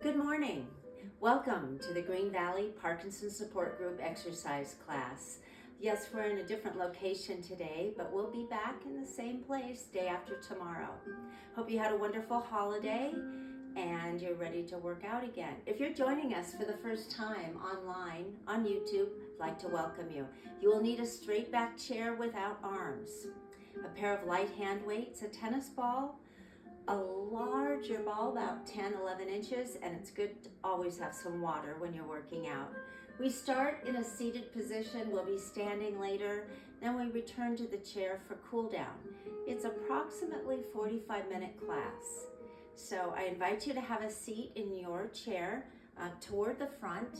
Good morning. Welcome to the Green Valley Parkinson Support Group exercise class. Yes, we're in a different location today, but we'll be back in the same place day after tomorrow. Hope you had a wonderful holiday and you're ready to work out again. If you're joining us for the first time online on YouTube, I'd like to welcome you. You will need a straight back chair without arms, a pair of light hand weights, a tennis ball, a larger ball, about 10-11 inches, and it's good to always have some water when you're working out. We start in a seated position. We'll be standing later, then we return to the chair for cool down. It's approximately 45-minute class. So I invite you to have a seat in your chair toward the front.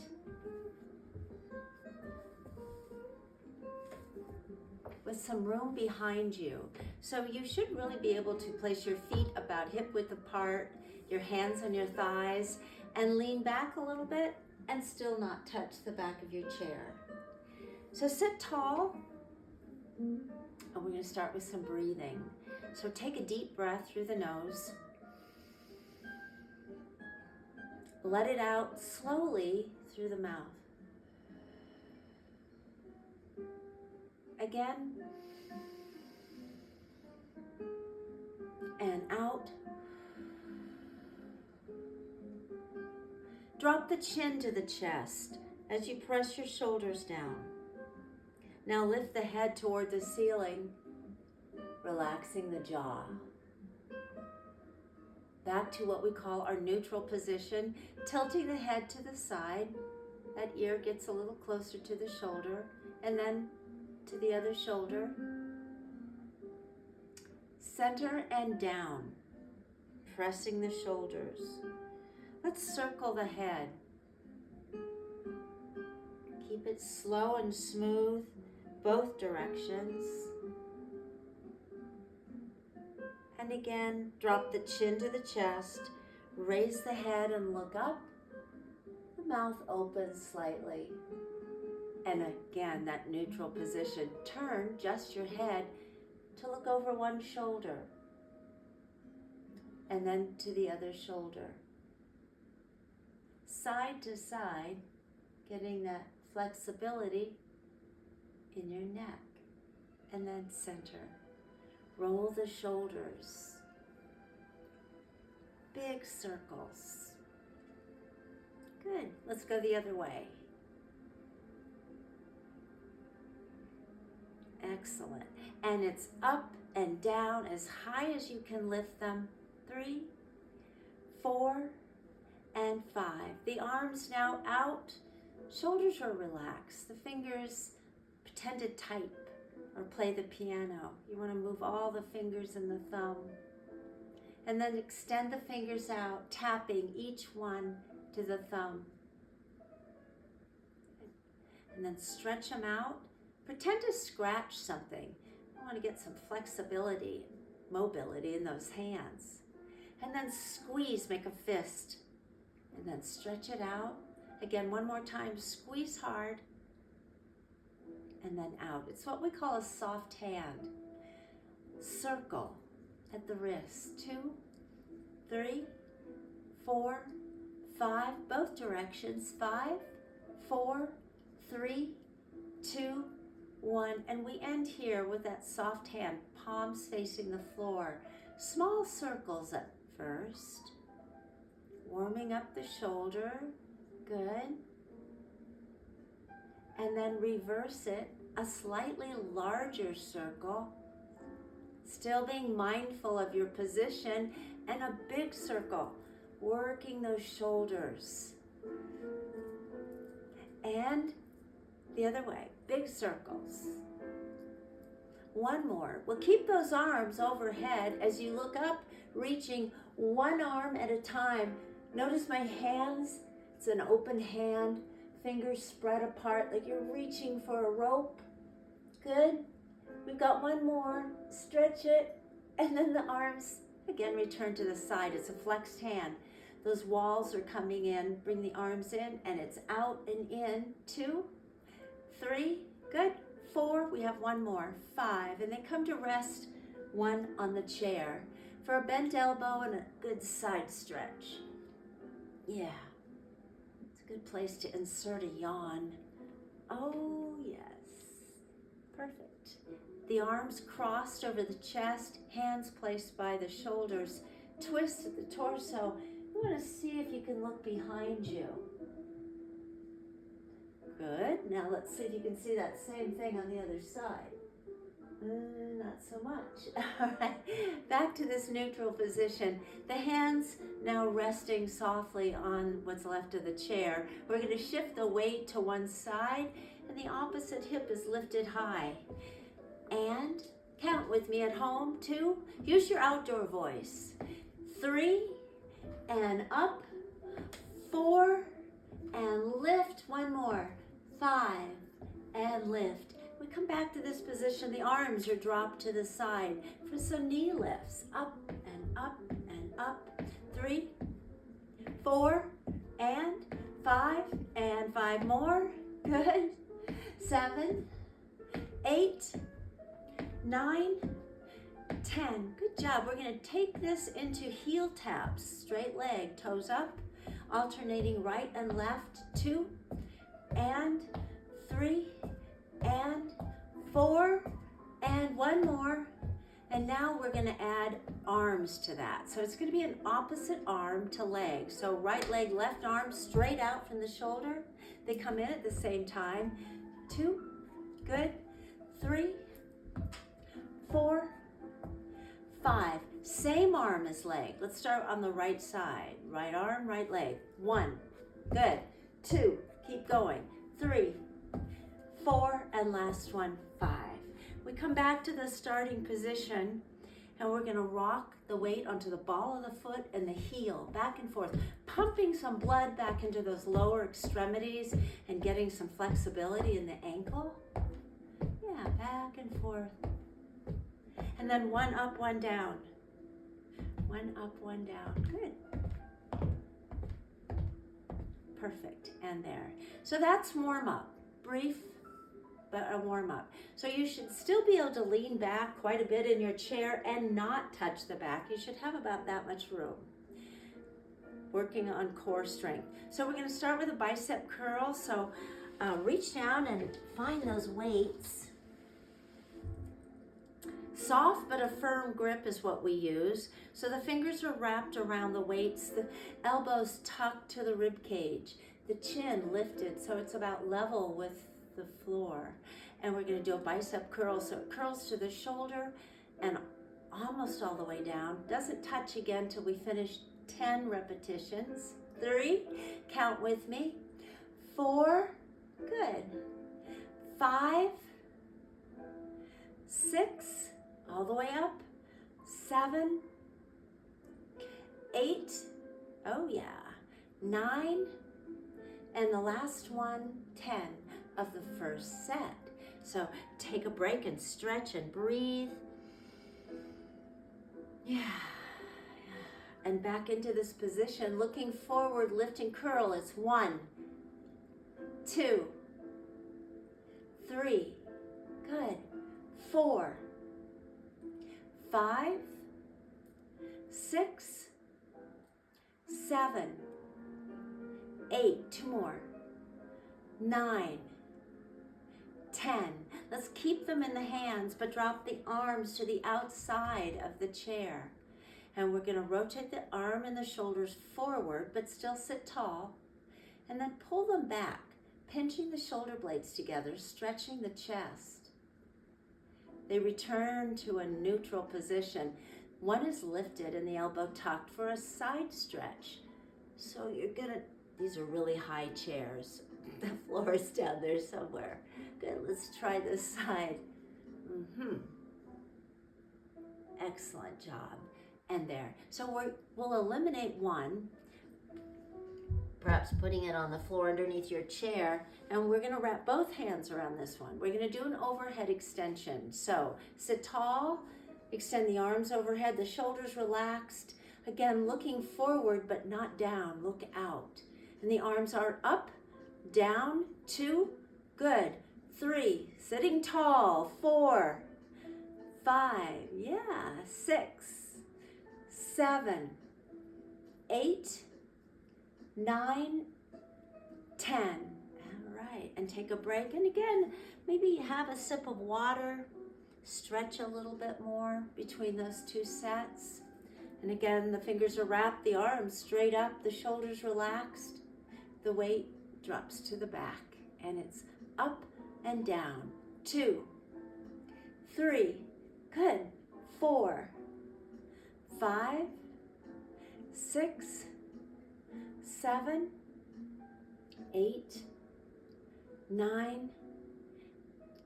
With some room behind you. So you should really be able to place your feet about hip width apart, your hands on your thighs, and lean back a little bit and still not touch the back of your chair. So sit tall, and we're going to start with some breathing. So take a deep breath through the nose. Let it out slowly through the mouth. Again, and out. Drop the chin to the chest as you press your shoulders down. Now lift the head toward the ceiling, relaxing the jaw. Back to what we call our neutral position, tilting the head to the side. That ear gets a little closer to the shoulder, and then to the other shoulder. Center and down, pressing the shoulders. Let's circle the head. Keep it slow and smooth, both directions. And again, drop the chin to the chest, raise the head and look up. The mouth opens slightly. And again, that neutral position. Turn just your head to look over one shoulder. And then to the other shoulder. Side to side, getting that flexibility in your neck. And then center. Roll the shoulders. Big circles. Good. Let's go the other way. Excellent. And it's up and down as high as you can lift them. 3, 4, and 5. The arms now out. Shoulders are relaxed. The fingers pretend to type or play the piano. You want to move all the fingers and the thumb. And then extend the fingers out, tapping each one to the thumb. And then stretch them out. Pretend to scratch something. I want to get some flexibility, mobility in those hands. And then squeeze, make a fist. And then stretch it out. Again, one more time, squeeze hard. And then out. It's what we call a soft hand. Circle at the wrist. 2, 3, 4, 5, both directions. 5, 4, 3, 2, 1, and we end here with that soft hand, palms facing the floor. Small circles at first, warming up the shoulder, good. And then reverse it, a slightly larger circle, still being mindful of your position, and a big circle, working those shoulders. And the other way, big circles. One more. We'll keep those arms overhead as you look up, reaching one arm at a time. Notice my hands, it's an open hand, fingers spread apart like you're reaching for a rope. Good. We've got one more. Stretch it, and then the arms, again, return to the side. It's a flexed hand. Those walls are coming in. Bring the arms in, and it's out and in. 2, 3, good. 4, we have one more. 5, and then come to rest, one on the chair for a bent elbow and a good side stretch. Yeah, it's a good place to insert a yawn. Oh, yes. Perfect. The arms crossed over the chest, hands placed by the shoulders, twist at the torso. You want to see if you can look behind you. Good. Now let's see if you can see that same thing on the other side. Not so much. All right. Back to this neutral position. The hands now resting softly on what's left of the chair. We're going to shift the weight to one side, and the opposite hip is lifted high. And count with me at home. 2. Use your outdoor voice. 3, and up. 4, and lift. One more. 5, and lift. We come back to this position. The arms are dropped to the side for some knee lifts. Up and up and up. 3, 4, and 5, and 5 more. Good. 7, 8, 9, 10. Good job. We're going to take this into heel taps. Straight leg, toes up, alternating right and left. 2, and 3, and 4, and one more. And now we're going to add arms to that. So it's going to be an opposite arm to leg. So right leg, left arm straight out from the shoulder. They come in at the same time. 2, good. 3, 4, 5. Same arm as leg. Let's start on the right side. Right arm, right leg. 1, good. 2, keep going. 3, 4, and last one, 5. We come back to the starting position, and we're going to rock the weight onto the ball of the foot and the heel, back and forth, pumping some blood back into those lower extremities and getting some flexibility in the ankle. Yeah, back and forth. And then 1 up, 1 down. 1 up, 1 down. Good. Perfect. And there. So that's warm up. Brief, but a warm up. So you should still be able to lean back quite a bit in your chair and not touch the back. You should have about that much room. Working on core strength. So we're going to start with a bicep curl. So reach down and find those weights. Soft but a firm grip is what we use. So the fingers are wrapped around the weights, the elbows tucked to the rib cage, the chin lifted so it's about level with the floor. And we're going to do a bicep curl. So it curls to the shoulder and almost all the way down. Doesn't touch again till we finish 10 repetitions. 3, count with me. 4, good. 5, 6, all the way up. 7, 8, oh yeah. 9, and the last one, 10 of the first set. So take a break and stretch and breathe. Yeah. And back into this position, looking forward, lifting curl. It's 1, 2, 3, good. 4, 5, 6, 7, 8, 2 more, 9, 10. Let's keep them in the hands, but drop the arms to the outside of the chair. And we're going to rotate the arm and the shoulders forward, but still sit tall. And then pull them back, pinching the shoulder blades together, stretching the chest. They return to a neutral position. One is lifted and the elbow tucked for a side stretch. So you're gonna, these are really high chairs. The floor is down there somewhere. Good, let's try this side. Excellent job. And there. So we'll eliminate one, perhaps putting it on the floor underneath your chair, and we're gonna wrap both hands around this one. We're gonna do an overhead extension. So sit tall, extend the arms overhead, the shoulders relaxed. Again, looking forward but not down, look out. And the arms are up, down, 2, good. 3, sitting tall, 4, 5, yeah, 6, 7, 8, 9, 10. All right, and take a break. And again, maybe have a sip of water, stretch a little bit more between those two sets. And again, the fingers are wrapped, the arms straight up, the shoulders relaxed. The weight drops to the back, and it's up and down. 2, 3, good. 4, 5, 6, 7, 8, 9,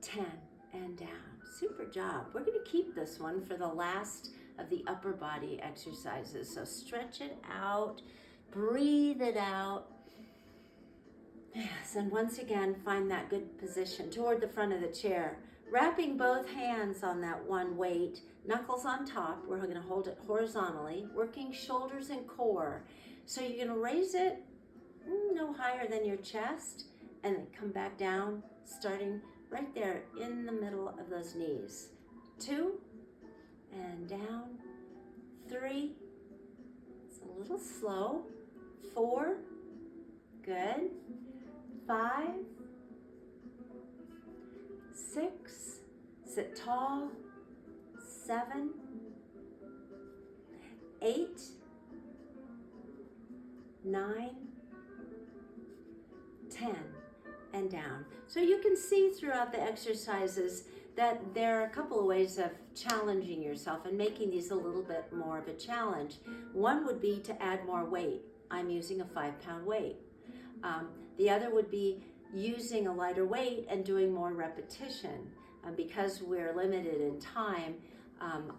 10, and down. Super job. We're going to keep this one for the last of the upper body exercises. So stretch it out, breathe it out. Yes, and once again, find that good position toward the front of the chair. Wrapping both hands on that one weight, knuckles on top. We're going to hold it horizontally, working shoulders and core. So you're going to raise it no higher than your chest, and then come back down, starting right there in the middle of those knees. 2, and down. 3, it's a little slow. 4, good. 5, 6, sit tall. 7, 8, 9, 10, and down. So you can see throughout the exercises that there are a couple of ways of challenging yourself and making these a little bit more of a challenge. One would be to add more weight. I'm using a 5-pound weight. The other would be using a lighter weight and doing more repetition. Because we're limited in time,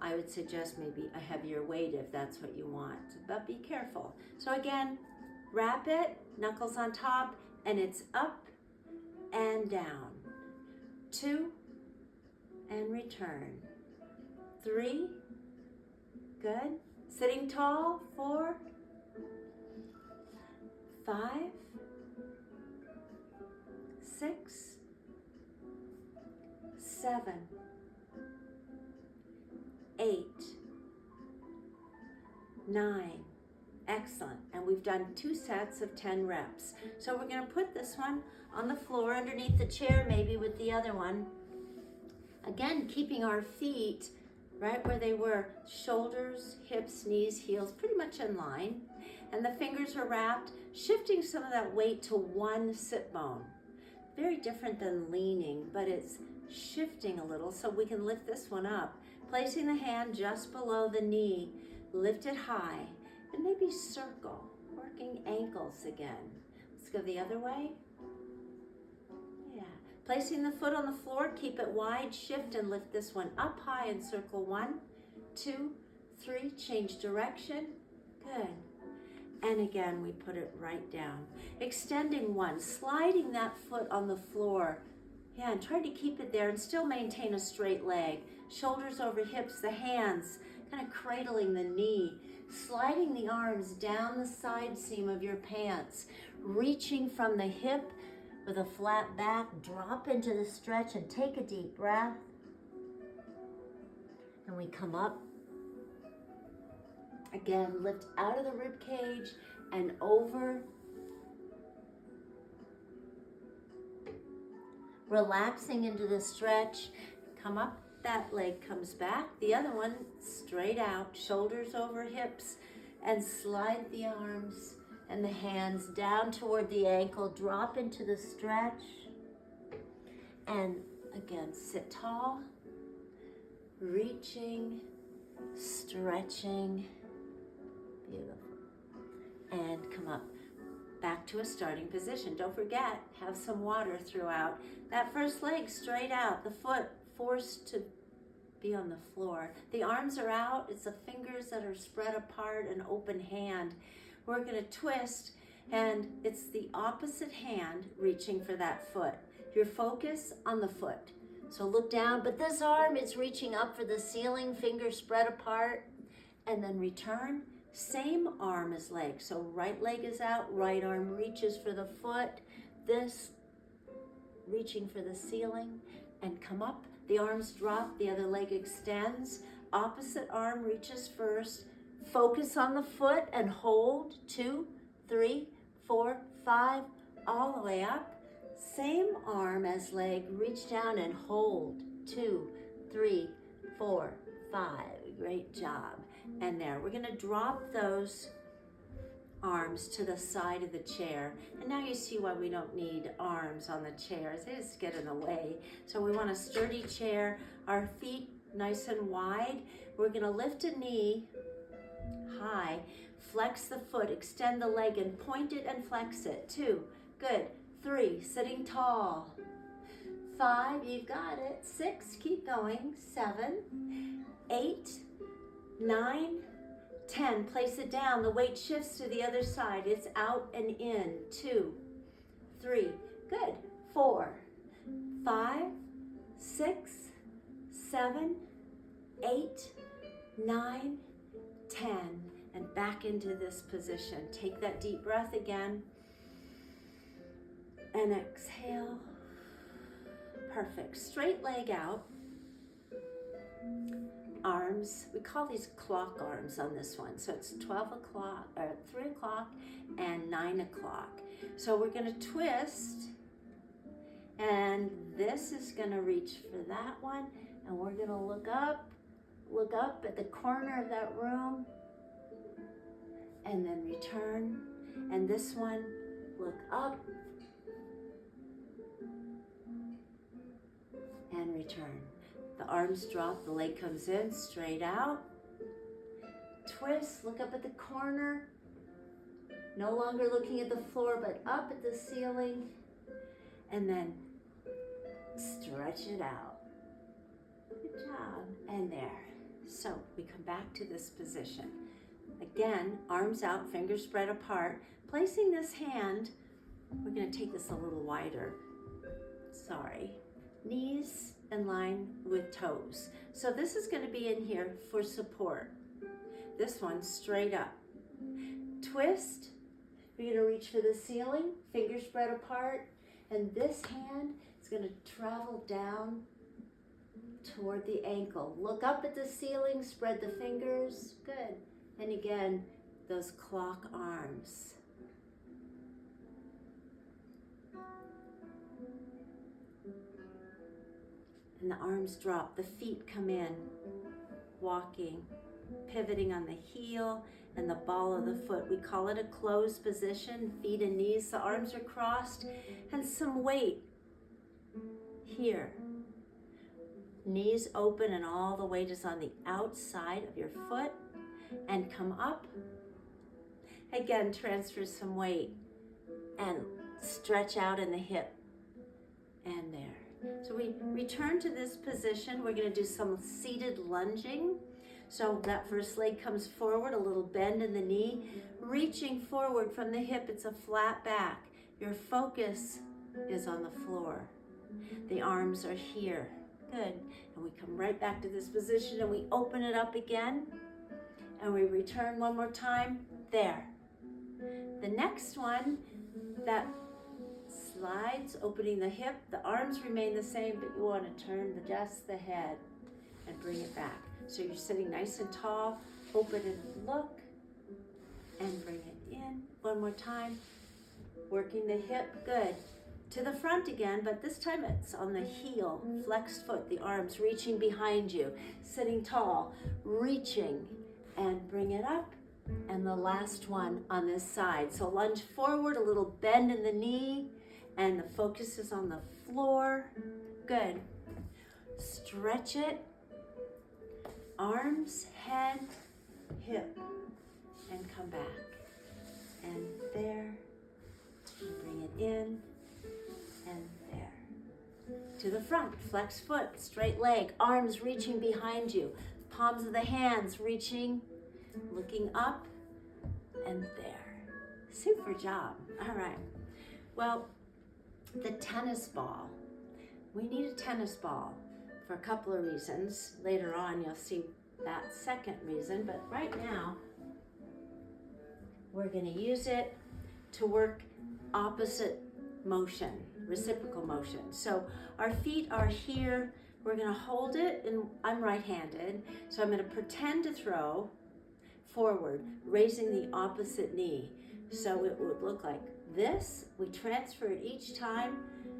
I would suggest maybe a heavier weight if that's what you want, but be careful. So again, wrap it, knuckles on top, and it's up and down. 2, and return. 3, good. Sitting tall. 4, 5, 6, 7, 8, 9. Excellent. And we've done 2 sets of 10 reps. So we're going to put this one on the floor underneath the chair, maybe with the other one. Again, keeping our feet right where they were. Shoulders, hips, knees, heels, pretty much in line. And the fingers are wrapped, shifting some of that weight to one sit bone. Very different than leaning, but it's shifting a little so we can lift this one up. Placing the hand just below the knee, lift it high, and maybe circle, working ankles again. Let's go the other way. Yeah. Placing the foot on the floor, keep it wide, shift and lift this one up high and circle. 1, 2, 3, change direction. Good. And again, we put it right down. Extending 1, sliding that foot on the floor. Yeah, and try to keep it there and still maintain a straight leg. Shoulders over hips, the hands kind of cradling the knee. Sliding the arms down the side seam of your pants. Reaching from the hip with a flat back. Drop into the stretch and take a deep breath. And we come up. Again, lift out of the rib cage and over. Relaxing into the stretch. Come up, that leg comes back. The other one straight out, shoulders over hips, and slide the arms and the hands down toward the ankle. Drop into the stretch. And again, sit tall. Reaching, stretching. Beautiful. And come up back to a starting position. Don't forget, have some water throughout. That first leg straight out, the foot forced to be on the floor. The arms are out, it's the fingers that are spread apart, an open hand. We're going to twist, and it's the opposite hand reaching for that foot. Your focus on the foot. So look down, but this arm is reaching up for the ceiling, fingers spread apart, and then return. Same arm as leg. So right leg is out, right arm reaches for the foot. This reaching for the ceiling, and come up. The arms drop, the other leg extends. Opposite arm reaches first. Focus on the foot and hold. 2, 3, 4, 5, all the way up. Same arm as leg, reach down and hold. 2, 3, 4, 5. Great job. And there, we're gonna drop those arms to the side of the chair. And now you see why we don't need arms on the chairs. They just get in the way. So we want a sturdy chair, our feet nice and wide. We're gonna lift a knee high, flex the foot, extend the leg and point it and flex it. 2, good. 3, sitting tall. 5, you've got it. 6, keep going. 7, 8, 9, 10, place it down. The weight shifts to the other side. It's out and in. 2, 3, good. 4, 5, 6, 7, 8, 9, 10. And back into this position. Take that deep breath again. And exhale. Perfect. Straight leg out. Arms, we call these clock arms on this one. So it's 12 o'clock, or 3 o'clock and 9 o'clock. So we're gonna twist, and this is gonna reach for that one, and we're gonna look up at the corner of that room, and then return. And this one, look up, and return. The arms drop, the leg comes in, straight out. Twist, look up at the corner. No longer looking at the floor, but up at the ceiling. And then stretch it out. Good job. And there. So we come back to this position. Again, arms out, fingers spread apart. Placing this hand, we're going to take this a little wider. Sorry. Knees in line with toes. So this is going to be in here for support. This one straight up. Twist. We're going to reach for the ceiling, fingers spread apart, and this hand is going to travel down toward the ankle. Look up at the ceiling, spread the fingers. Good. And again, those clock arms. And the arms drop, the feet come in, walking, pivoting on the heel and the ball of the foot. We call it a closed position, feet and knees, the arms are crossed, and some weight here. Knees open and all the weight is on the outside of your foot, and come up. Again, transfer some weight and stretch out in the hip, and there. So we return to this position. We're going to do some seated lunging. So that first leg comes forward, a little bend in the knee, reaching forward from the hip. It's a flat back. Your focus is on the floor. The arms are here. Good. And we come right back to this position and we open it up again. And we return one more time. There. The next one, that slides, opening the hip. The arms remain the same, but you want to turn just the head and bring it back. So you're sitting nice and tall, open and look, and bring it in. One more time, working the hip, good. To the front again, but this time it's on the heel, flexed foot, the arms reaching behind you, sitting tall, reaching, and bring it up. And the last one on this side. So lunge forward, a little bend in the knee, and the focus is on the floor. Good. Stretch it. Arms, head, hip, and come back. And there. And bring it in. And there. To the front. Flex foot, straight leg, arms reaching behind you. Palms of the hands reaching, looking up, and there. Super job. All right. Well, the tennis ball. We need a tennis ball for a couple of reasons. Later on, you'll see that second reason, but right now, we're going to use it to work opposite motion, reciprocal motion. So our feet are here. We're going to hold it, and I'm right-handed, so I'm going to pretend to throw forward, raising the opposite knee. So it would look like This, we transfer it each time,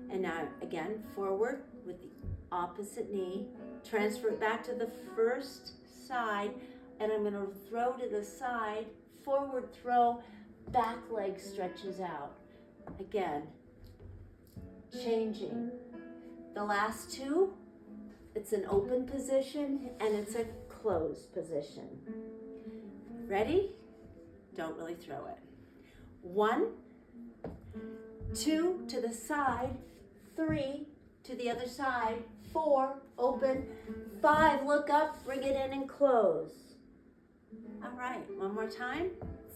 and now again, forward with the opposite knee, transfer it back to the first side, and I'm gonna throw to the side, forward throw, back leg stretches out. Again, changing. The last two, it's an open position and it's a closed position. Ready? Don't really throw it. 1, 2 to the side, 3 to the other side, 4, open, 5, look up, bring it in and close. All right, one more time.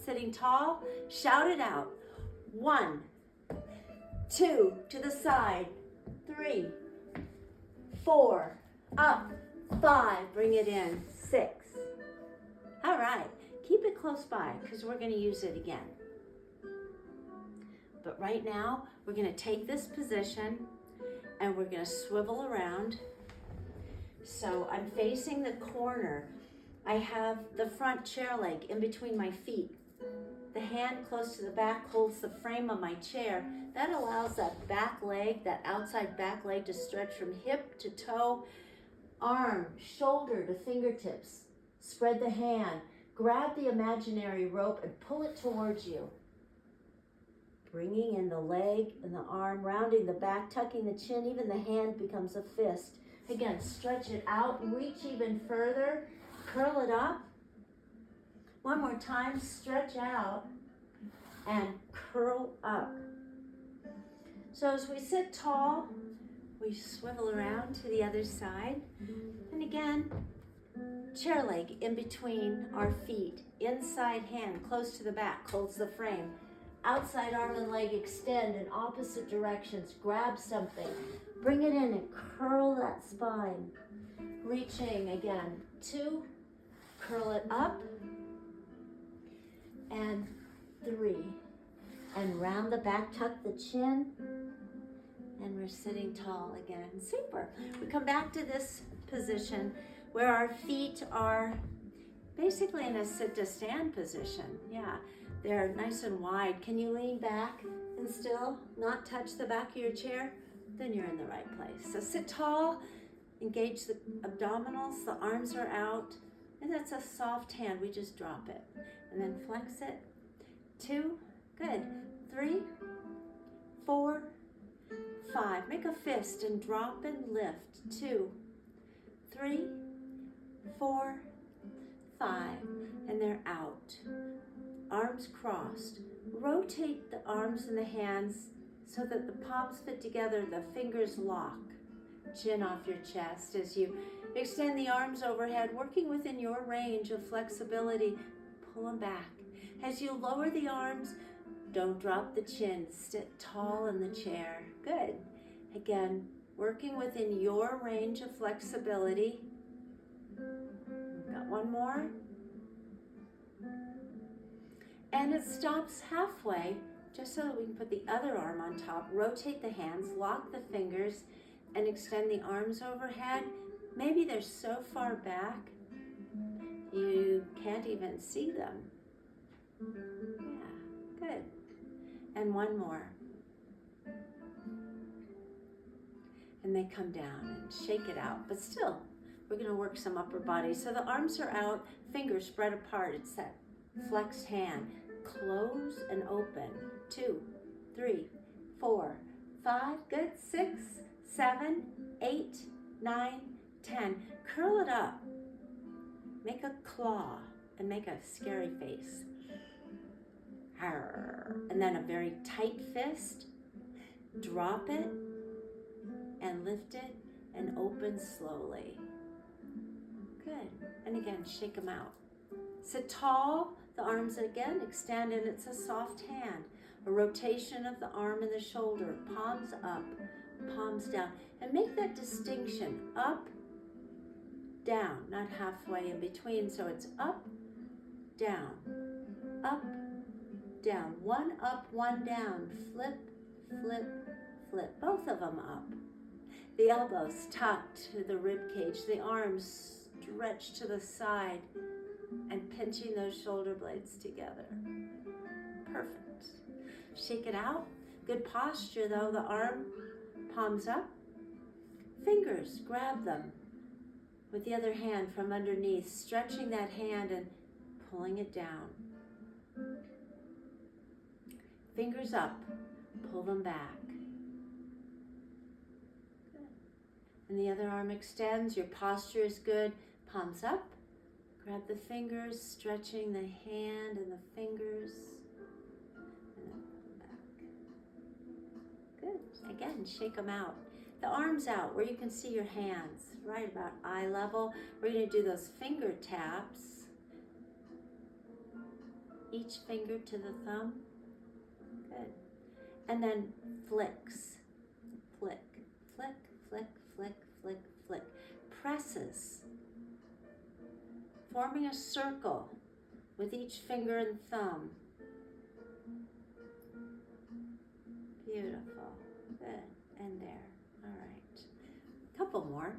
Sitting tall, shout it out. 1, 2 to the side, 3, 4, up, 5, bring it in, 6. All right, keep it close by because we're going to use it again. But right now, we're going to take this position and we're going to swivel around. So I'm facing the corner. I have the front chair leg in between my feet. The hand close to the back holds the frame of my chair. That allows that back leg, that outside back leg, to stretch from hip to toe, arm, shoulder to fingertips. Spread the hand, grab the imaginary rope and pull it towards you. Bringing in the leg and the arm, rounding the back, tucking the chin, even the hand becomes a fist. Again, stretch it out, reach even further, curl it up. One more time, stretch out and curl up. So as we sit tall, we swivel around to the other side. And again, chair leg in between our feet. Inside hand close to the back holds the frame. Outside arm and leg extend in opposite directions. Grab something. Bring it in and curl that spine. Reaching again. 2. Curl it up. And 3. And round the back, tuck the chin. And we're sitting tall again. Super. We come back to this position where our feet are basically in a sit to stand position. Yeah, they're nice and wide. Can you lean back and still not touch the back of your chair? Then you're in the right place. So sit tall, engage the abdominals, the arms are out, and that's a soft hand. We just drop it. And then flex it. 2, good. 3, 4, 5. Make a fist and drop and lift. 2, 3, 4, 5. And they're out. Arms crossed. Rotate the arms and the hands so that the palms fit together, the fingers lock. Chin off your chest as you extend the arms overhead, working within your range of flexibility. Pull them back. As you lower the arms, don't drop the chin. Sit tall in the chair. Good. Again, working within your range of flexibility. Got one more. And it stops halfway, just so that we can put the other arm on top. Rotate the hands, lock the fingers, and extend the arms overhead. Maybe they're so far back, you can't even see them. Yeah, good. And one more. And they come down and shake it out. But still, we're going to work some upper body. So the arms are out, fingers spread apart. It's that flexed hand. Close and open. 2, 3, 4, 5. Good. 6, 7, 8, 9, 10. Curl it up. Make a claw and make a scary face. And then a very tight fist. Drop it and lift it and open slowly. Good. And again, shake them out. Sit tall, the arms again extend, and it's a soft hand. A rotation of the arm and the shoulder, palms up, palms down. And make that distinction, up, down, not halfway in between. So it's up, down, down. One up, one down. Flip, flip, flip. Both of them up. The elbows tucked to the rib cage, the arms stretched to the side, and pinching those shoulder blades together. Perfect. Shake it out. Good posture though. The arm, palms up. Fingers, grab them with the other hand from underneath, stretching that hand and pulling it down. Fingers up, pull them back. Good. And the other arm extends, your posture is good. Palms up, grab the fingers, stretching the hand and the fingers. And then pull back. Good. Again, shake them out. The arms out where you can see your hands, right about eye level. We're going to do those finger taps. Each finger to the thumb. Good. And then flicks. Flick, flick, flick, flick, flick, flick. Presses. Forming a circle with each finger and thumb. Beautiful. Good. And there. All right. Couple more.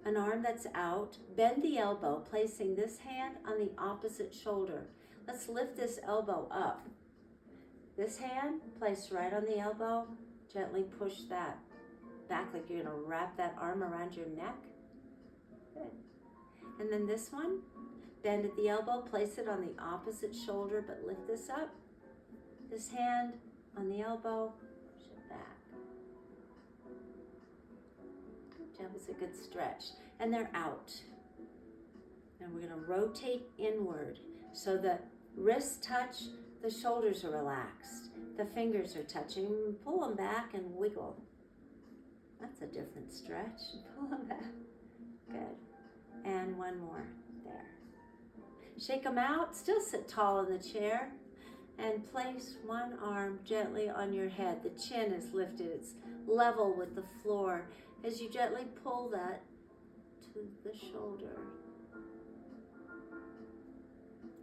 An arm that's out. Bend the elbow, placing this hand on the opposite shoulder. Let's lift this elbow up. This hand placed right on the elbow. Gently push that back like you're going to wrap that arm around your neck. Good. And then this one, bend at the elbow, place it on the opposite shoulder, but lift this up. This hand on the elbow, push it back. That was a good stretch. And they're out. And we're going to rotate inward so the wrists touch, the shoulders are relaxed, the fingers are touching. Pull them back and wiggle. That's a different stretch. Pull them back. Good. And one more. There. Shake them out. Still sit tall in the chair. And place one arm gently on your head. The chin is lifted. It's level with the floor. As you gently pull that to the shoulder.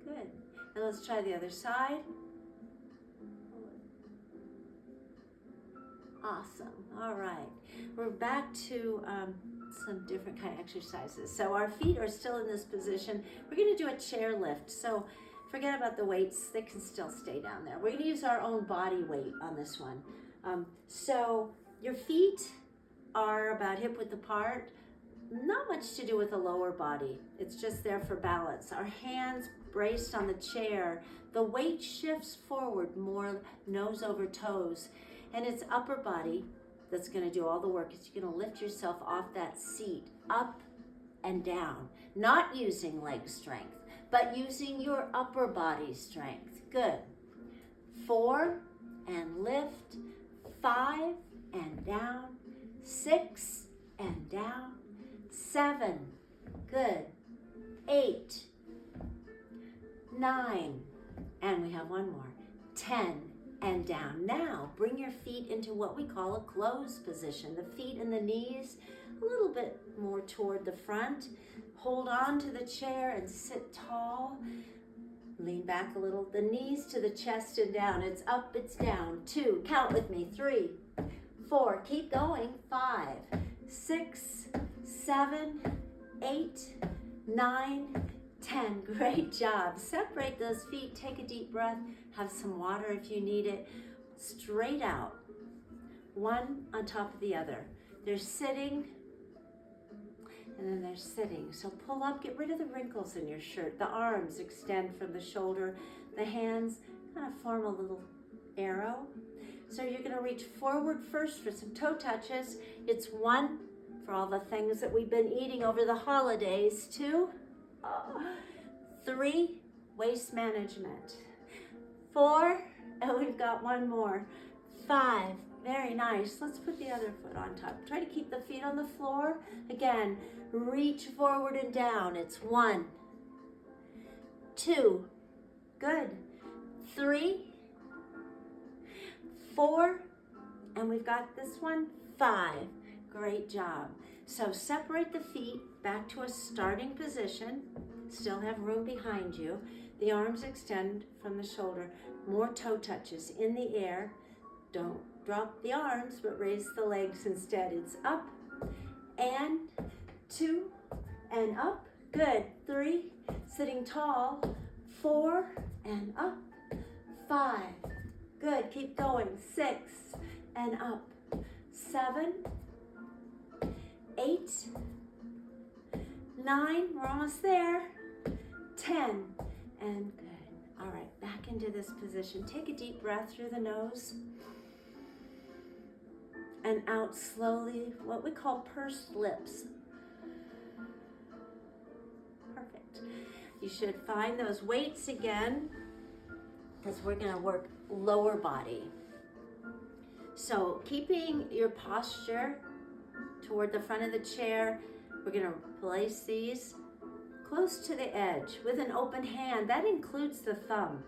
Good. And let's try the other side. Awesome. All right. We're back to some different kind of exercises. So our feet are still in this position. We're going to do a chair lift. So forget about the weights. They can still stay down there. We're going to use our own body weight on this one. So your feet are about hip width apart. Not much to do with the lower body. It's just there for balance. Our hands braced on the chair. The weight shifts forward more, nose over toes. And it's upper body that's going to do all the work. It's you're going to lift yourself off that seat, up and down. Not using leg strength, but using your upper body strength. Good. 4 and lift. 5 and down. 6 and down. 7. Good. 8. 9. And we have one more. 10. And down. Now, bring your feet into what we call a closed position. The feet and the knees a little bit more toward the front. Hold on to the chair and sit tall. Lean back a little. The knees to the chest and down. It's up, it's down. 2. Count with me. 3, 4. Keep going. 5, 6, 7, 8, 9, 10. Great job. Separate those feet. Take a deep breath. Have some water if you need it. Straight out. One on top of the other. They're sitting and then they're sitting. So pull up. Get rid of the wrinkles in your shirt. The arms extend from the shoulder. The hands kind of form a little arrow. So you're going to reach forward first for some toe touches. It's 1 for all the things that we've been eating over the holidays. 2, 3, waist management. 4, and we've got one more. 5, very nice. Let's put the other foot on top. Try to keep the feet on the floor. Again, reach forward and down. It's 1, 2, good. 3, 4, and we've got this one, 5. Great job. So separate the feet back to a starting position. Still have room behind you. The arms extend from the shoulder. More toe touches in the air. Don't drop the arms, but raise the legs instead. It's up and 2 and up. Good. 3, sitting tall. 4 and up. 5, Good, keep going. 6 and up. 7, 8, 9, we're almost there. 10, and good. All right, back into this position. Take a deep breath through the nose and out slowly, what we call pursed lips. Perfect. You should find those weights again, because we're going to work lower body. So keeping your posture toward the front of the chair, we're going to place these close to the edge with an open hand. That includes the thumb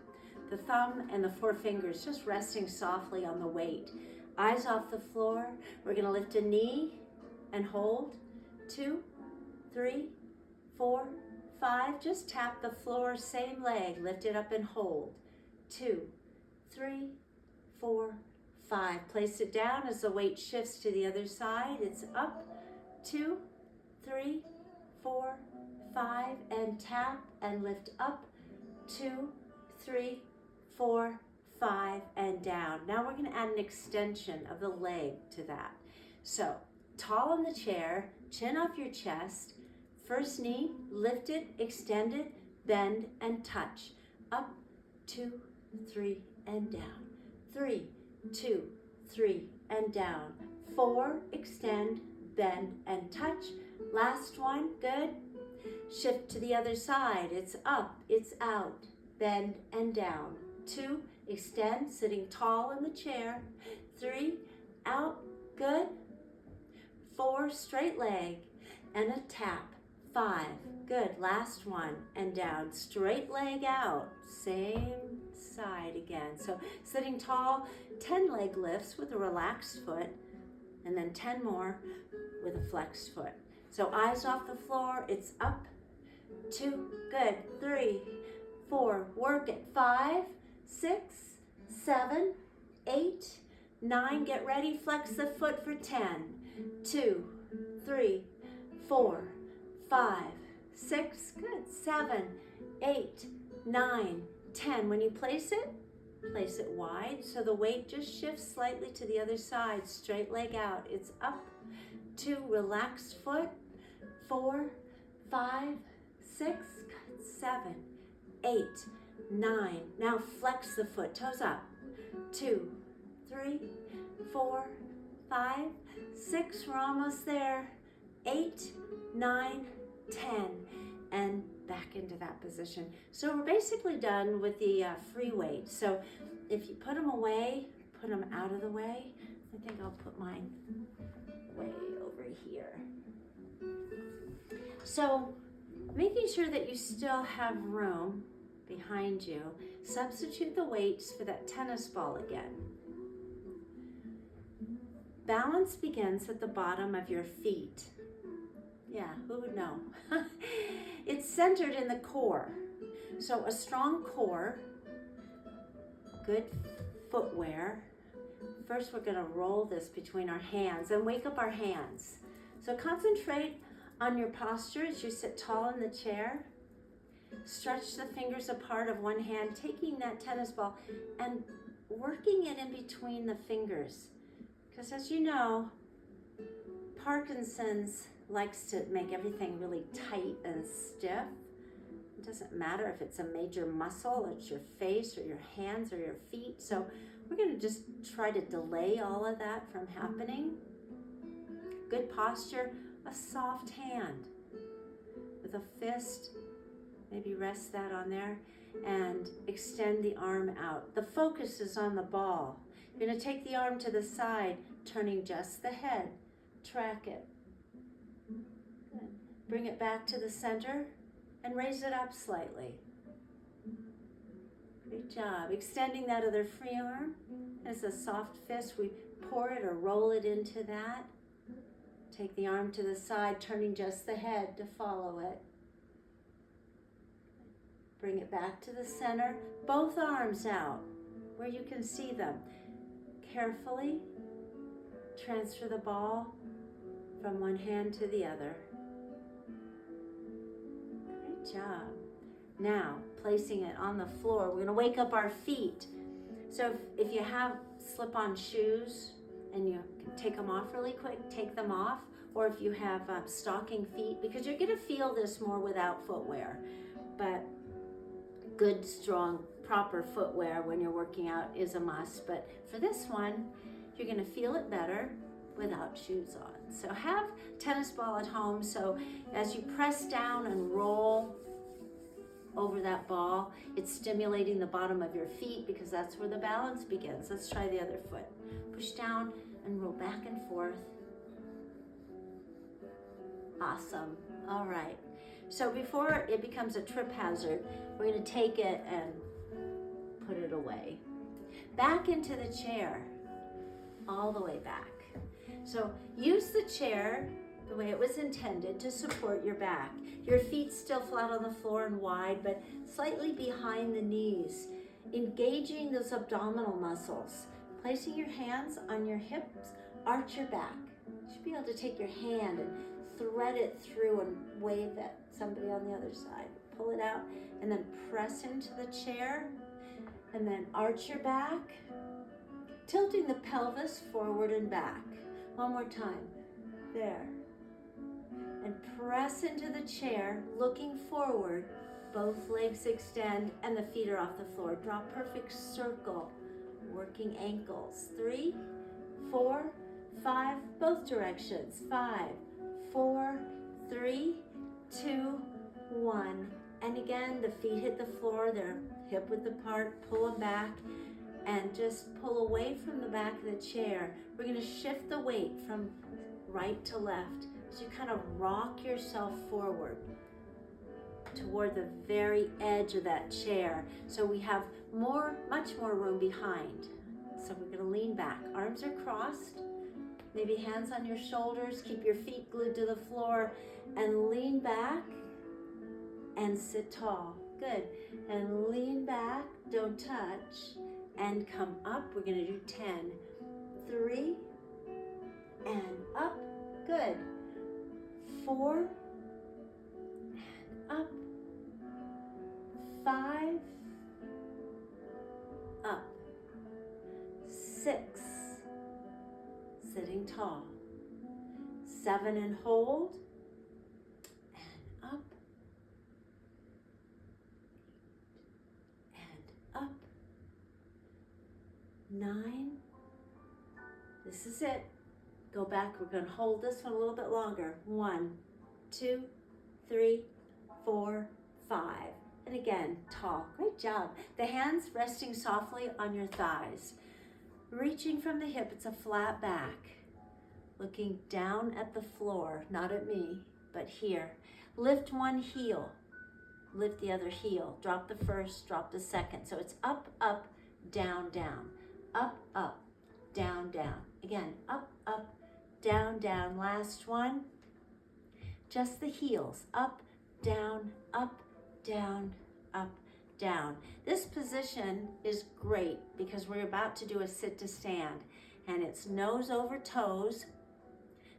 and the 4 fingers just resting softly on the weight. Eyes off the floor. We're going to lift a knee and hold. 2, 3, 4, 5. Just tap the floor, same leg. Lift it up and hold. 2, 3, 4, 5. Place it down as the weight shifts to the other side. It's up. 2, 3, 4, 5, and tap and lift up. 2, 3, 4, 5, and down. Now we're going to add an extension of the leg to that. So tall in the chair, chin off your chest, first knee, lift it, extend it, bend and touch. Up, 2, 3, and down. 3, 2, 3, and down. 4, extend, bend and touch. Last one, good. Shift to the other side. It's up, it's out, bend and down. 2, extend, sitting tall in the chair. 3, out, good. 4, straight leg and a tap. 5, good. Last one and down. Straight leg out, same side again. So sitting tall, 10 leg lifts with a relaxed foot, and then 10 more with a flexed foot. So eyes off the floor, it's up. 2, good. 3, 4, work it. 5, 6, 7, 8, 9, get ready, flex the foot for 10. 2, 3, 4, 5, 6, good. 7, 8, 9, 10. When you place it wide so the weight just shifts slightly to the other side. Straight leg out. It's up. 2, relaxed foot. 4, 5, 6, 7, 8, 9. Now flex the foot, toes up. 2, 3, 4, 5, 6. We're almost there. 8, 9, 10. And back into that position. So we're basically done with the free weight. So if you put them away, put them out of the way. I think I'll put mine way over here. So making sure that you still have room behind you, substitute the weights for that tennis ball again. Balance begins at the bottom of your feet. Yeah, who would know? It's centered in the core. So a strong core, good footwear. First, we're going to roll this between our hands and wake up our hands. So concentrate on your posture as you sit tall in the chair. Stretch the fingers apart of one hand, taking that tennis ball and working it in between the fingers. Because as you know, Parkinson's likes to make everything really tight and stiff. It doesn't matter if it's a major muscle, it's your face or your hands or your feet. So we're going to just try to delay all of that from happening. Good posture, a soft hand with a fist. Maybe rest that on there and extend the arm out. The focus is on the ball. You're going to take the arm to the side, turning just the head. Track it. Good. Bring it back to the center and raise it up slightly. Great job. Extending that other free arm as a soft fist. We pour it or roll it into that. Take the arm to the side, turning just the head to follow it. Bring it back to the center. Both arms out where you can see them. Carefully transfer the ball from one hand to the other. Great job. Now, placing it on the floor, we're going to wake up our feet. So if you have slip-on shoes and you can take them off really quick, take them off. Or if you have stocking feet, because you're gonna feel this more without footwear. But good, strong, proper footwear when you're working out is a must. But for this one, you're gonna feel it better without shoes on. So have tennis ball at home, so as you press down and roll over that ball, it's stimulating the bottom of your feet because that's where the balance begins. Let's try the other foot. Push down and roll back and forth. Awesome. All right. So before it becomes a trip hazard, we're going to take it and put it away. Back into the chair, all the way back. So use the chair the way it was intended to support your back. Your feet still flat on the floor and wide, but slightly behind the knees, engaging those abdominal muscles. Placing your hands on your hips, arch your back. You should be able to take your hand and thread it through and wave at somebody on the other side. Pull it out and then press into the chair and then arch your back, tilting the pelvis forward and back. One more time. There. And press into the chair, looking forward. Both legs extend and the feet are off the floor. Draw a perfect circle, working ankles. 3, 4, 5, both directions. 5, 4, 3, 2, 1. And again, the feet hit the floor, they're hip width apart, pull them back, and just pull away from the back of the chair. We're gonna shift the weight from right to left. So you kind of rock yourself forward toward the very edge of that chair. So we have much more room behind. So we're gonna lean back, arms are crossed, maybe hands on your shoulders, keep your feet glued to the floor, and lean back and sit tall. Good. And lean back, don't touch, and come up. We're gonna do 10. 3, and up. Good. 4, and up. 5, up. 6, sitting tall. 7, and hold, and up, and up. 9, this is it. Go back, we're gonna hold this one a little bit longer. 1, 2, 3, 4, 5. And again, tall, great job. The hands resting softly on your thighs. Reaching from the hip, it's a flat back. Looking down at the floor, not at me, but here. Lift one heel, lift the other heel. Drop the first, drop the second. So it's up, up, down, down. Up, up, down, down. Again, up, up, down, down. Last one. Just the heels. Up, down, up, down, up, down. This position is great because we're about to do a sit to stand. And it's nose over toes,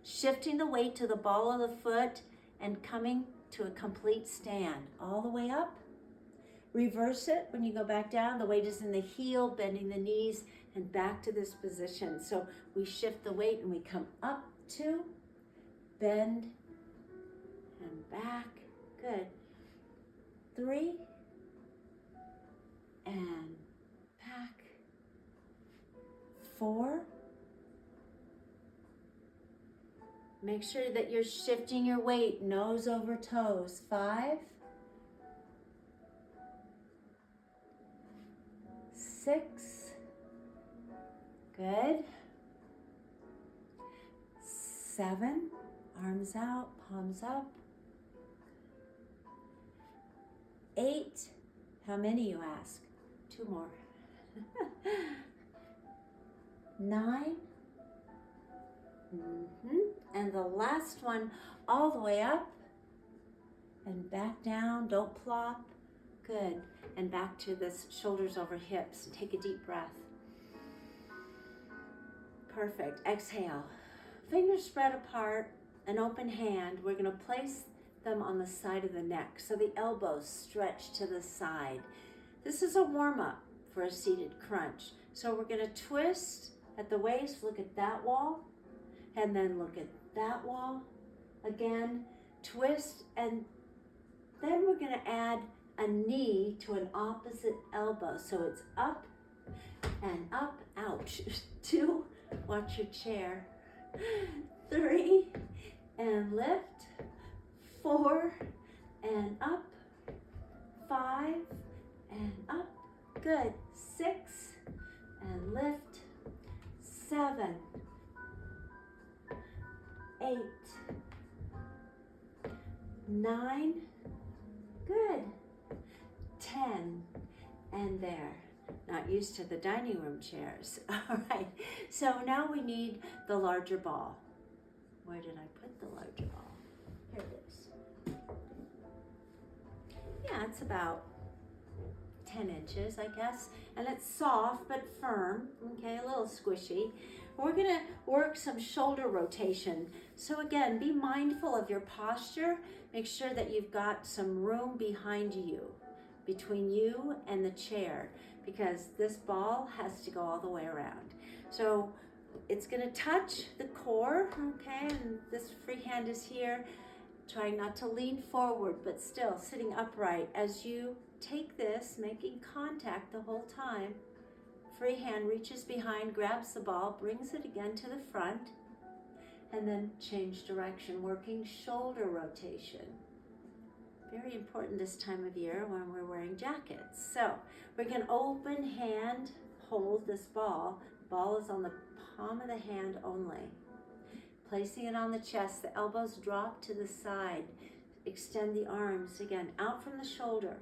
shifting the weight to the ball of the foot and coming to a complete stand. All the way up. Reverse it when you go back down. The weight is in the heel, bending the knees, and back to this position. So we shift the weight and we come up, 2, bend, and back. Good. 3, and back. 4. Make sure that you're shifting your weight, nose over toes. 5, 6, good. 7, arms out, palms up. 8, how many you ask? 2 more. 9, and the last one, all the way up and back down, don't plop. Good. And back to this shoulders over hips. Take a deep breath. Perfect. Exhale. Fingers spread apart, an open hand. We're going to place them on the side of the neck so the elbows stretch to the side. This is a warm-up for a seated crunch. So we're gonna twist at the waist, look at that wall, and then look at that wall. Again, twist, and then we're gonna add a knee to an opposite elbow. So it's up and up, ouch. 2, watch your chair. 3, and lift. 4, and up. 5, and up. Good. 6, and lift. 7, 8, 9, good. 10, and there. Not used to the dining room chairs. All right, so now we need the larger ball. Where did I put the larger ball? Here it is. Yeah, it's about 10 inches, I guess. And it's soft but firm, okay, a little squishy. We're gonna work some shoulder rotation. So again, be mindful of your posture. Make sure that you've got some room behind you, between you and the chair, because this ball has to go all the way around. So it's gonna touch the core, okay, and this free hand is here. Trying not to lean forward, but still sitting upright as you take this, making contact the whole time. Free hand reaches behind, grabs the ball, brings it again to the front, and then change direction, working shoulder rotation. Very important this time of year when we're wearing jackets. So we can open hand, hold this ball. Ball is on the palm of the hand only. Placing it on the chest, the elbows drop to the side. Extend the arms, again, out from the shoulder.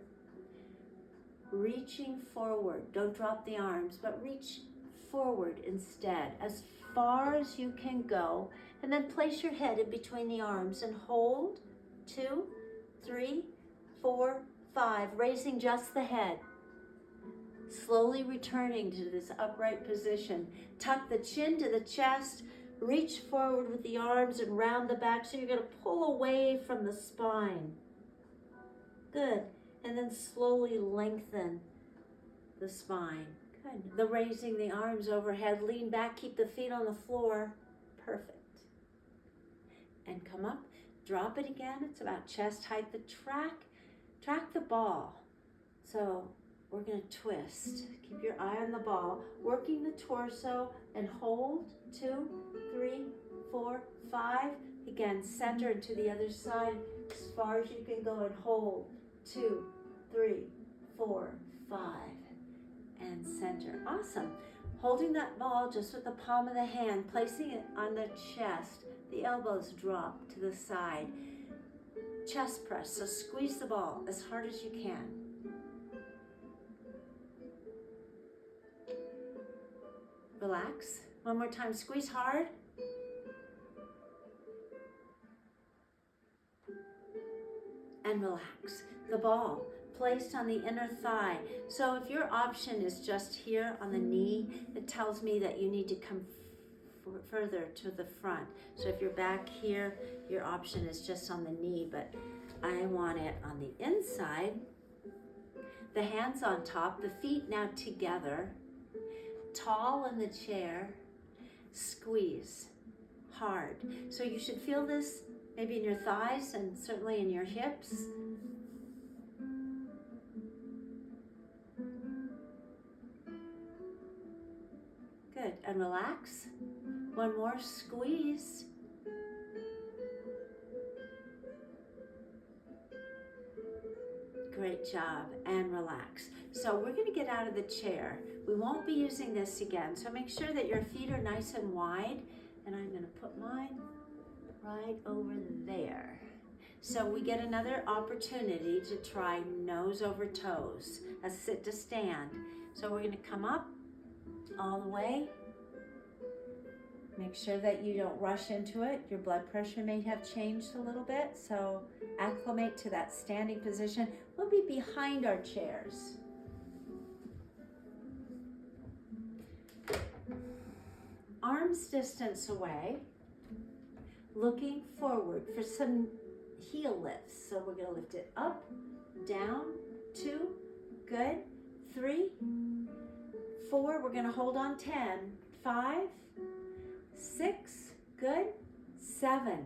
Reaching forward, don't drop the arms, but reach forward instead, as far as you can go. And then place your head in between the arms and hold. 2, 3, 4, 5, raising just the head. Slowly returning to this upright position. Tuck the chin to the chest, reach forward with the arms and round the back, so you're gonna pull away from the spine. Good, and then slowly lengthen the spine. Good, the raising the arms overhead, lean back, keep the feet on the floor. Perfect. And come up. Drop it again. It's about chest height. The track the ball. So we're going to twist. Keep your eye on the ball. Working the torso and hold. 2, 3, 4, 5. Again, center to the other side as far as you can go and hold. 2, 3, 4, 5. And center. Awesome. Holding that ball just with the palm of the hand, placing it on the chest. The elbows drop to the side. Chest press, so squeeze the ball as hard as you can. Relax. One more time, squeeze hard. And relax. The ball placed on the inner thigh. So if your option is just here on the knee, it tells me that you need to come further to the front. So if you're back here, your option is just on the knee, but I want it on the inside. The hands on top, the feet now together, tall in the chair, squeeze hard. So you should feel this maybe in your thighs and certainly in your hips. Good, and relax. One more squeeze. Great job, and relax. So we're going to get out of the chair. We won't be using this again, so make sure that your feet are nice and wide, and I'm going to put mine right over there. So we get another opportunity to try nose over toes, a sit to stand. So we're going to come up all the way. Make sure that you don't rush into it. Your blood pressure may have changed a little bit, so acclimate to that standing position. We'll be behind our chairs. Arms distance away, looking forward for some heel lifts. So we're going to lift it up, down, 2, good, 3, 4, we're gonna hold on 10. 5, 6, good. 7,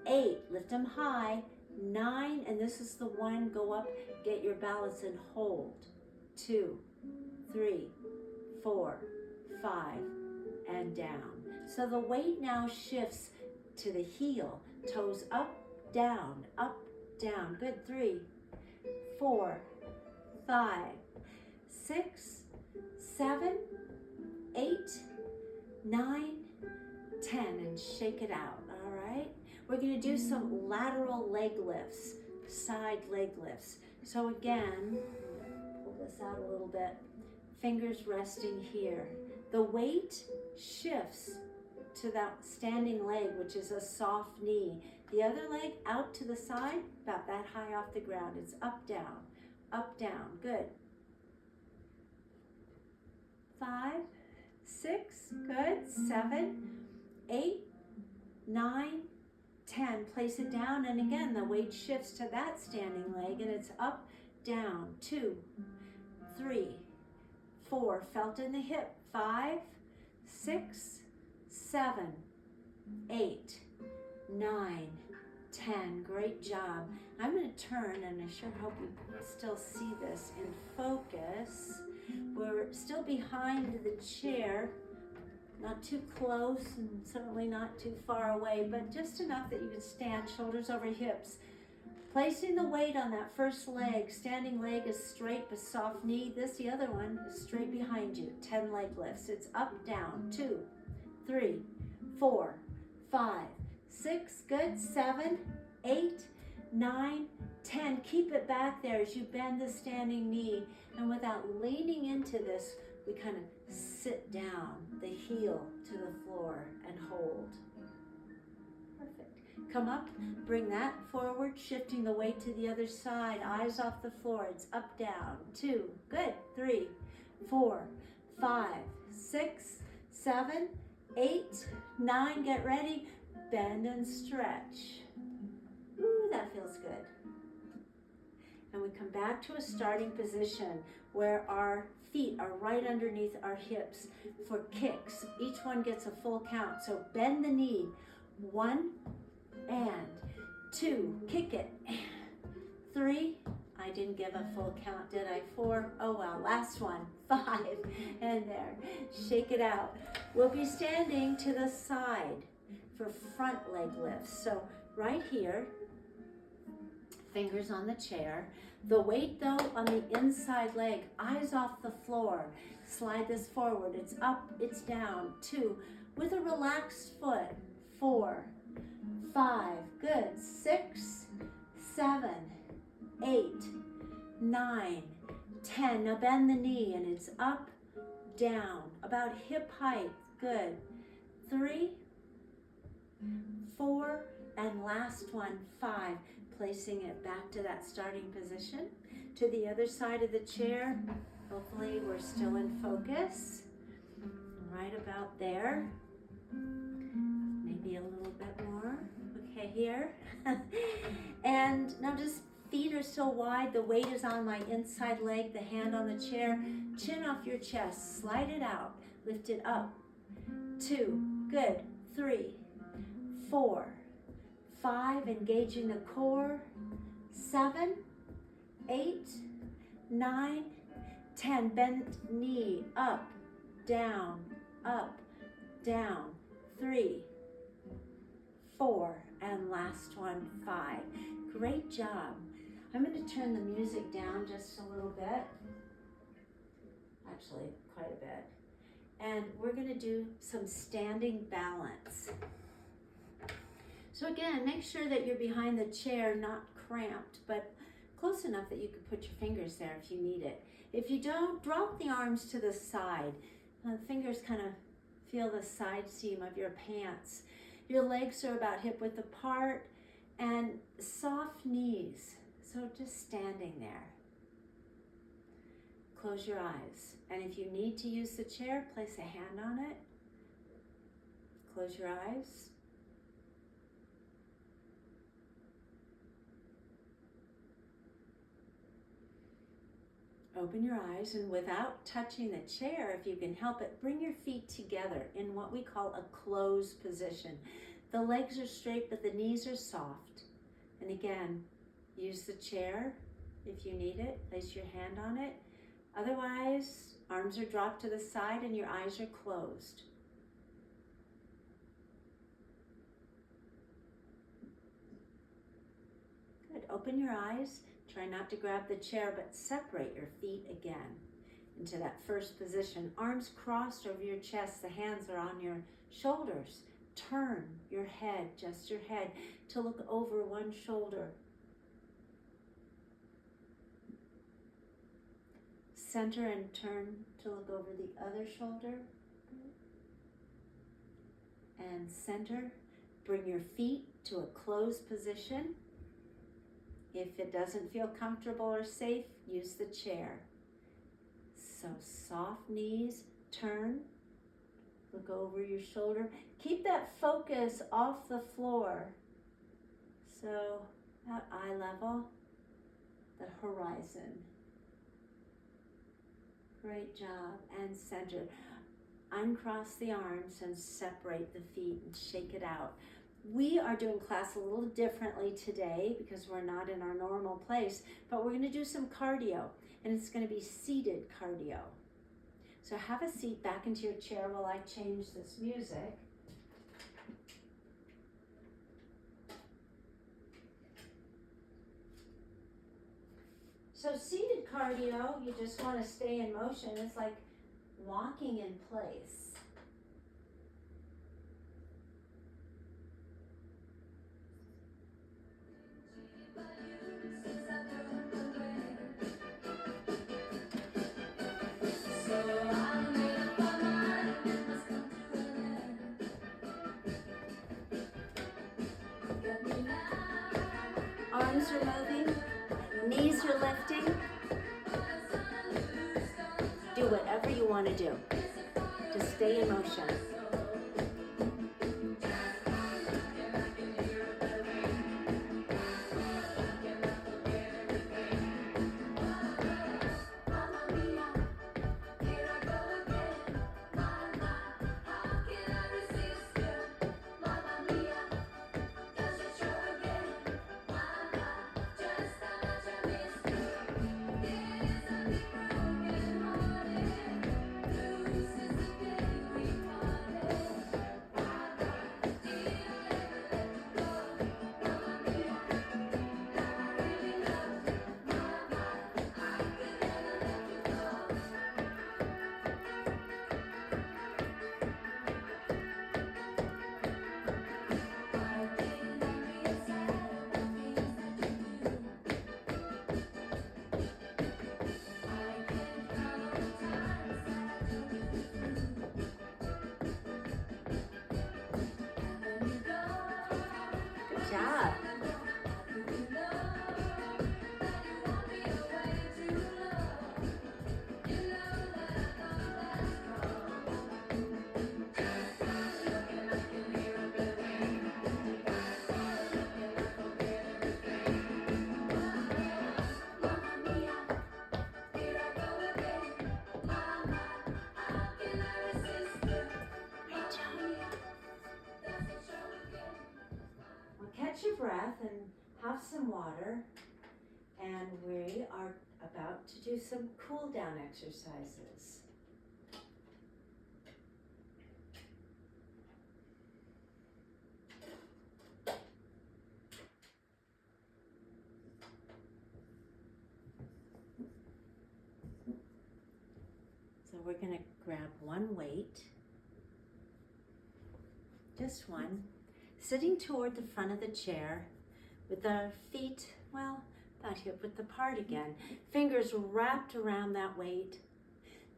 8, lift them high. 9, and this is the one, go up, get your balance and hold. 2, 3, 4, 5, and down. So the weight now shifts to the heel, toes up, down, good. 3, 4, 5, 6, 7, 8, 9, 10, and shake it out, all right? We're gonna do some lateral leg lifts, side leg lifts. So again, pull this out a little bit, fingers resting here. The weight shifts to that standing leg, which is a soft knee. The other leg out to the side, about that high off the ground. It's up, down, good. 5, 6, good. 7, 8, 9, 10. Place it down, and again, the weight shifts to that standing leg, and it's up, down. 2, 3, 4. Felt in the hip. 5, 6, 7, 8, 9, 10. Great job. I'm going to turn, and I sure hope you still see this in focus. We're still behind the chair, not too close and certainly not too far away, but just enough that you can stand shoulders over hips. Placing the weight on that first leg, standing leg is straight but soft knee. The other one is straight behind you. 10 leg lifts. It's up, down. 2, 3, 4, 5, 6, good. 7, 8, 9, 10. Keep it back there as you bend the standing knee. And without leaning into this, we kind of sit down, the heel to the floor, and hold. Perfect. Come up, bring that forward, shifting the weight to the other side. Eyes off the floor. It's up, down. 2, good. 3, 4, 5, 6, 7, 8, 9. Get ready. Bend and stretch. Ooh, that feels good. And we come back to a starting position where our feet are right underneath our hips for kicks. Each one gets a full count. So bend the knee. 1 and 2. Kick it. 3. I didn't give a full count, did I? 4. Oh well. Last one. 5. And there. Shake it out. We'll be standing to the side for front leg lifts. So right here, fingers on the chair. The weight though on the inside leg, eyes off the floor. Slide this forward. It's up, it's down. 2, with a relaxed foot. 4, 5, good. 6, 7, 8, 9, 10. Now bend the knee, and it's up, down, about hip height. Good. 3, 4, and last one, 5. Placing it back to that starting position. To the other side of the chair. Hopefully we're still in focus. Right about there. Maybe a little bit more. Okay, here. And now just feet are so wide. The weight is on my inside leg, the hand on the chair. Chin off your chest. Slide it out. Lift it up. 2, good. 3, 4, 5, engaging the core. 7, 8, 9, 10. Bend knee, up, down, 3, 4, and last one, 5. Great job. I'm going to turn the music down just a little bit. Actually, quite a bit. And we're going to do some standing balance. So again, make sure that you're behind the chair, not cramped, but close enough that you can put your fingers there if you need it. If you don't, drop the arms to the side. The fingers kind of feel the side seam of your pants. Your legs are about hip width apart and soft knees. So just standing there. Close your eyes. And if you need to use the chair, place a hand on it. Close your eyes. Open your eyes, and without touching the chair, if you can help it, bring your feet together in what we call a closed position. The legs are straight, but the knees are soft. And again, use the chair if you need it. Place your hand on it. Otherwise, arms are dropped to the side and your eyes are closed. Good. Open your eyes. Try not to grab the chair, but separate your feet again into that first position. Arms crossed over your chest. The hands are on your shoulders. Turn your head, just your head, to look over one shoulder. Center and turn to look over the other shoulder. And center. Bring your feet to a closed position. If it doesn't feel comfortable or safe, use the chair. So soft knees, turn, look over your shoulder. Keep that focus off the floor. So at eye level, the horizon. Great job. And center. Uncross the arms and separate the feet and shake it out. We are doing class a little differently today because we're not in our normal place, but we're going to do some cardio, and it's going to be seated cardio. So have a seat back into your chair while I change this music. So seated cardio, you just want to stay in motion. It's like walking in place. Arms are moving, knees are lifting. Do whatever you want to do. Just stay in motion. Good job. Catch your breath and have some water, and we are about to do some cool down exercises. So we're going to grab one weight, just one, sitting toward the front of the chair with our feet, well, about hip width apart again. Fingers wrapped around that weight.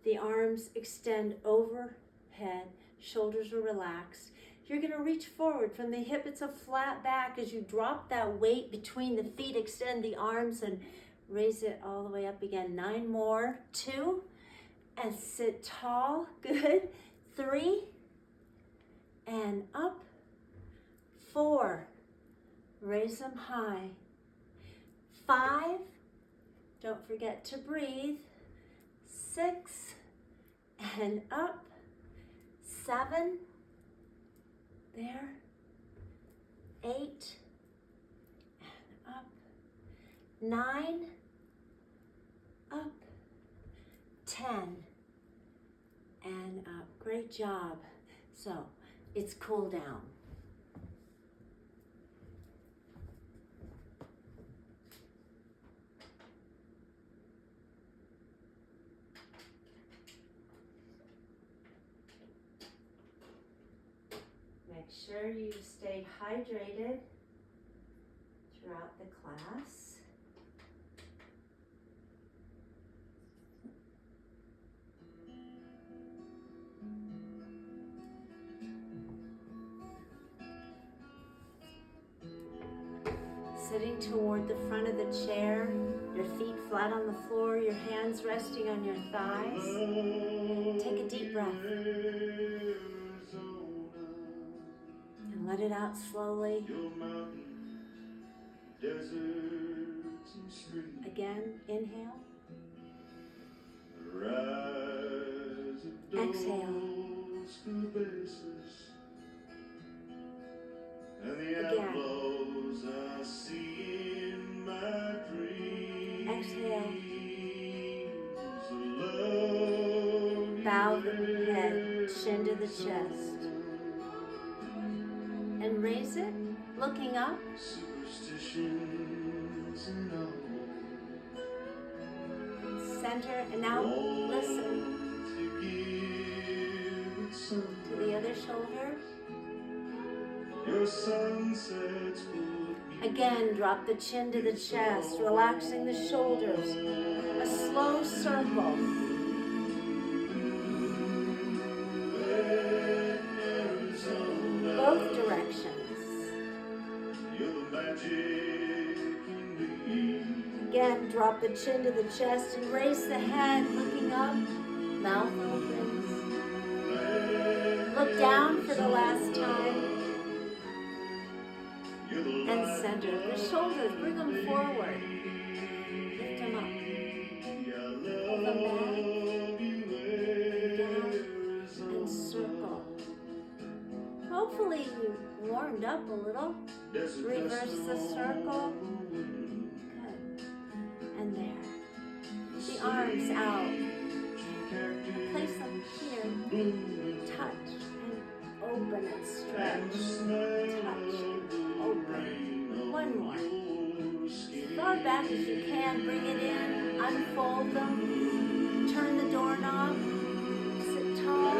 The arms extend overhead, shoulders are relaxed. You're going to reach forward from the hip. It's a flat back as you drop that weight between the feet. Extend the arms and raise it all the way up again. 9 more. 2. And sit tall. Good. 3. And up. 4, raise them high. 5, don't forget to breathe. 6, and up. 7, there. 8, and up. 9, up. 10, and up. Great job. So it's cool down. Make sure you stay hydrated throughout the class. Sitting toward the front of the chair, your feet flat on the floor, your hands resting on your thighs. Take a deep breath. And let it out slowly. Again, inhale. Exhale. Again. Exhale. Bow the head, chin to the chest. And raise it, looking up. Center, and now listen to the other shoulder. Again, drop the chin to the chest, relaxing the shoulders. A slow circle. Both directions. Again, drop the chin to the chest and raise the head, looking up, mouth opens. Look down for the last time. And center the shoulders, bring them forward. Lift them up. Pull them back. And down. And circle. Hopefully you warmed up a little. Reverse the circle. Good. And there. The arms out. Place them here. Touch and open and stretch. Touch and open. One more. As far back as you can, bring it in. Unfold them. Turn the doorknob. Sit tall.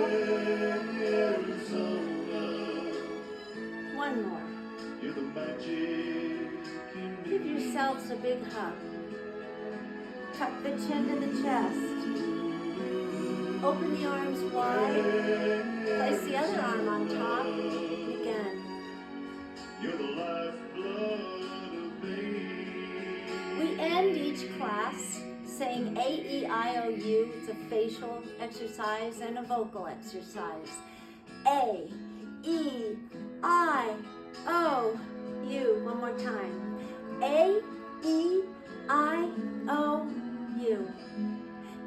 One more. Give yourselves a big hug. Tuck the chin to the chest. Open the arms wide. Place the other arm on top. And again. We end each class saying A-E-I-O-U. It's a facial exercise and a vocal exercise. A, E, I, O, U. One more time. A, E, I, O, U.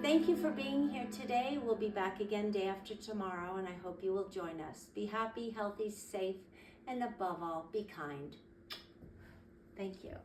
Thank you for being here today. We'll be back again day after tomorrow, and I hope you will join us. Be happy, healthy, safe, and above all, be kind. Thank you.